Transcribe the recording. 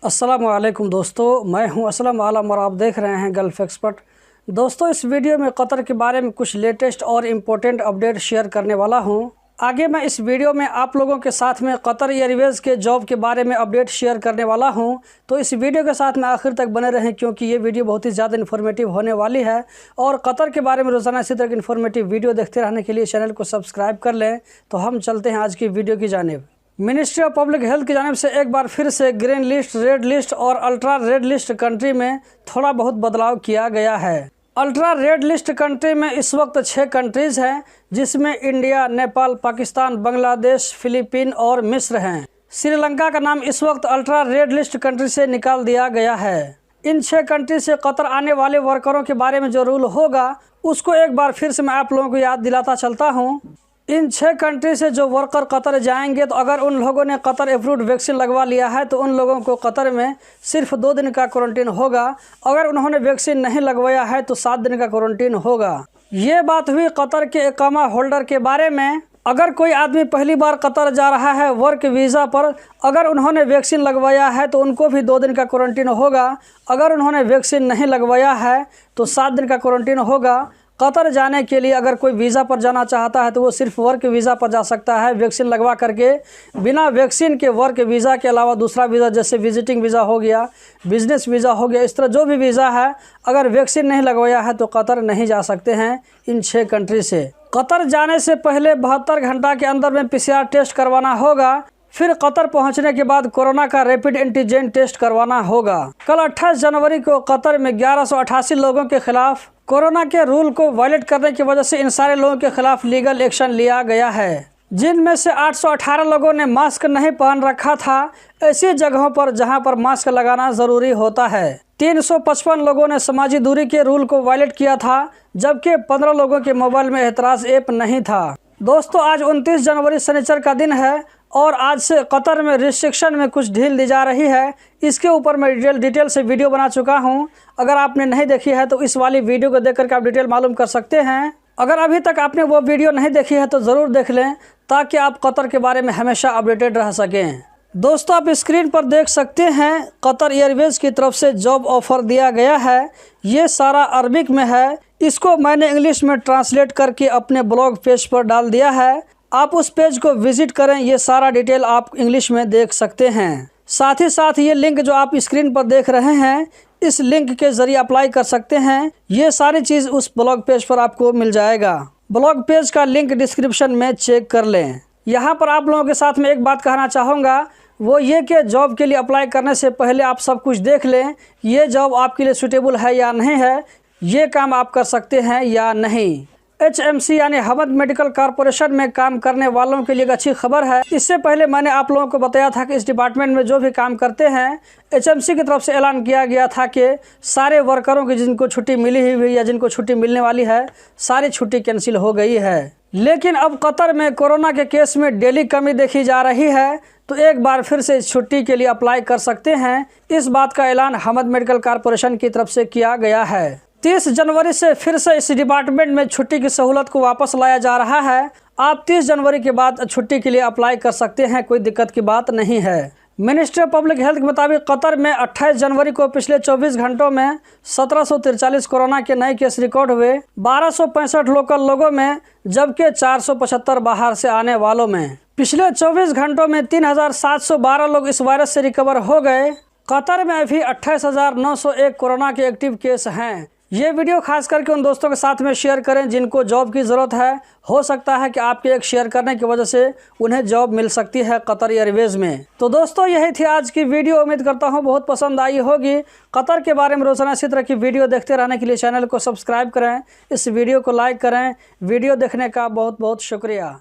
अस्सलाम वालेकुम दोस्तों, मैं हूं असलम आलम और आप देख रहे हैं गल्फ़ एक्सपर्ट। दोस्तों, इस वीडियो में कतर के बारे में कुछ लेटेस्ट और इम्पोर्टेंट अपडेट शेयर करने वाला हूं। आगे मैं इस वीडियो में आप लोगों के साथ में कतर एयरवेज़ के जॉब के बारे में अपडेट शेयर करने वाला हूं। तो इस वीडियो के साथ में आखिर तक बने रहें, क्योंकि ये वीडियो बहुत ही ज़्यादा इन्फॉर्मेटिव होने वाली है। और कतर के बारे में रोज़ाना इसी तरह की इन्फॉर्मेटिव वीडियो देखते रहने के लिए चैनल को सब्सक्राइब कर लें। तो हम चलते हैं आज की वीडियो की जानिब। मिनिस्ट्री ऑफ पब्लिक हेल्थ की जानिब से एक बार फिर से ग्रीन लिस्ट, रेड लिस्ट और अल्ट्रा रेड लिस्ट कंट्री में थोड़ा बहुत बदलाव किया गया है। अल्ट्रा रेड लिस्ट कंट्री में इस वक्त 6 कंट्रीज़ हैं, जिसमें इंडिया, नेपाल, पाकिस्तान, बांग्लादेश, फिलीपीन और मिस्र हैं। श्रीलंका का नाम इस वक्त अल्ट्रा रेड लिस्ट कंट्री से निकाल दिया गया है। इन 6 कंट्री से कतर आने वाले वर्करों के बारे में जो रूल होगा उसको एक बार फिर से मैं आप लोगों को याद दिलाता चलता हूँ। इन 6 कंट्री से जो वर्कर कतर जाएंगे, तो अगर उन लोगों ने कतर अप्रूव्ड वैक्सीन लगवा लिया है तो उन लोगों को कतर में सिर्फ 2 दिन का क्वारंटीन होगा। अगर उन्होंने वैक्सीन नहीं लगवाया है तो 7 दिन का क्वारंटीन होगा। ये बात हुई कतर के इकामा होल्डर के बारे में। अगर कोई आदमी पहली बार कतर जा रहा है वर्क वीज़ा पर, अगर उन्होंने वैक्सीन लगवाया है तो उनको भी 2 दिन का क्वारंटीन होगा। अगर उन्होंने वैक्सीन नहीं लगवाया है तो 7 दिन का क्वारंटीन होगा। कतर जाने के लिए अगर कोई वीज़ा पर जाना चाहता है तो वो सिर्फ वर्क वीज़ा पर जा सकता है, वैक्सीन लगवा करके। बिना वैक्सीन के वर्क वीज़ा के अलावा दूसरा वीज़ा जैसे विजिटिंग वीज़ा हो गया, बिजनेस वीज़ा हो गया, इस तरह जो भी वीज़ा है, अगर वैक्सीन नहीं लगवाया है तो कतर नहीं जा सकते हैं इन 6 कंट्री से। कतर जाने से पहले 72 घंटा के अंदर में PCR टेस्ट करवाना होगा। फिर कतर पहुंचने के बाद कोरोना का रैपिड एंटीजन टेस्ट करवाना होगा। कल 28 जनवरी को कतर में 1188 लोगों के खिलाफ कोरोना के रूल को वायलेट करने की वजह से इन सारे लोगों के खिलाफ लीगल एक्शन लिया गया है, जिनमें से 818 लोगों ने मास्क नहीं पहन रखा था ऐसी जगहों पर जहां पर मास्क लगाना ज़रूरी होता है। 355 लोगों ने समाजी दूरी के रूल को वायलेट किया था, जबकि 15 लोगों के मोबाइल में एतराज़ ऐप नहीं था। दोस्तों, आज 29 जनवरी शनिचर का दिन है और आज से कतर में रिस्ट्रिक्शन में कुछ ढील दी जा रही है। इसके ऊपर मैं डिटेल से वीडियो बना चुका हूं। अगर आपने नहीं देखी है तो इस वाली वीडियो को देख करके आप डिटेल मालूम कर सकते हैं। अगर अभी तक आपने वो वीडियो नहीं देखी है तो ज़रूर देख लें, ताकि आप कतर के बारे में हमेशा अपडेटेड रह सकें। दोस्तों, आप स्क्रीन पर देख सकते हैं कतर एयरवेज़ की तरफ से जॉब ऑफ़र दिया गया है। ये सारा अरबिक में है। इसको मैंने इंग्लिश में ट्रांसलेट करके अपने ब्लॉग पेज पर डाल दिया है। आप उस पेज को विजिट करें, ये सारा डिटेल आप इंग्लिश में देख सकते हैं। साथ ही साथ ये लिंक जो आप स्क्रीन पर देख रहे हैं, इस लिंक के ज़रिए अप्लाई कर सकते हैं। ये सारी चीज़ उस ब्लॉग पेज पर आपको मिल जाएगा। ब्लॉग पेज का लिंक डिस्क्रिप्शन में चेक कर लें। यहाँ पर आप लोगों के साथ में एक बात कहना चाहूँगा, वो ये कि जॉब के लिए अप्लाई करने से पहले आप सब कुछ देख लें, ये जॉब आपके लिए सूटेबल है या नहीं है, ये काम आप कर सकते हैं या नहीं। HMC यानी हमद मेडिकल कॉरपोरेशन में काम करने वालों के लिए एक अच्छी खबर है। इससे पहले मैंने आप लोगों को बताया था कि इस डिपार्टमेंट में जो भी काम करते हैं, HMC की तरफ से ऐलान किया गया था कि सारे वर्करों की जिनको छुट्टी मिली हुई या जिनको छुट्टी मिलने वाली है, सारी छुट्टी कैंसिल हो गई है। लेकिन अब कतर में कोरोना के केस में डेली कमी देखी जा रही है, तो एक बार फिर से इस छुट्टी के लिए अप्लाई कर सकते हैं। इस बात का ऐलान हमद मेडिकल कॉरपोरेशन की तरफ से किया गया है। 30 जनवरी से फिर से इस डिपार्टमेंट में छुट्टी की सहूलत को वापस लाया जा रहा है। आप 30 जनवरी के बाद छुट्टी के लिए अप्लाई कर सकते हैं, कोई दिक्कत की बात नहीं है। मिनिस्ट्री ऑफ पब्लिक हेल्थ के मुताबिक कतर में 28 जनवरी को पिछले 24 घंटों में 1743 कोरोना के नए केस रिकॉर्ड हुए, 1265 लोकल लोगों में, जबकि 475 बाहर से आने वालों में। पिछले 24 घंटों में 3712 लोग इस वायरस से रिकवर हो गए। कतर में अभी 28,901 कोरोना के एक्टिव केस हैं। ये वीडियो खास करके उन दोस्तों के साथ में शेयर करें जिनको जॉब की ज़रूरत है। हो सकता है कि आपके एक शेयर करने की वजह से उन्हें जॉब मिल सकती है कतर एयरवेज़ में। तो दोस्तों, यही थी आज की वीडियो। उम्मीद करता हूँ बहुत पसंद आई होगी। कतर के बारे में रोज़ाना इसी तरह की वीडियो देखते रहने के लिए चैनल को सब्सक्राइब करें, इस वीडियो को लाइक करें। वीडियो देखने का बहुत बहुत शुक्रिया।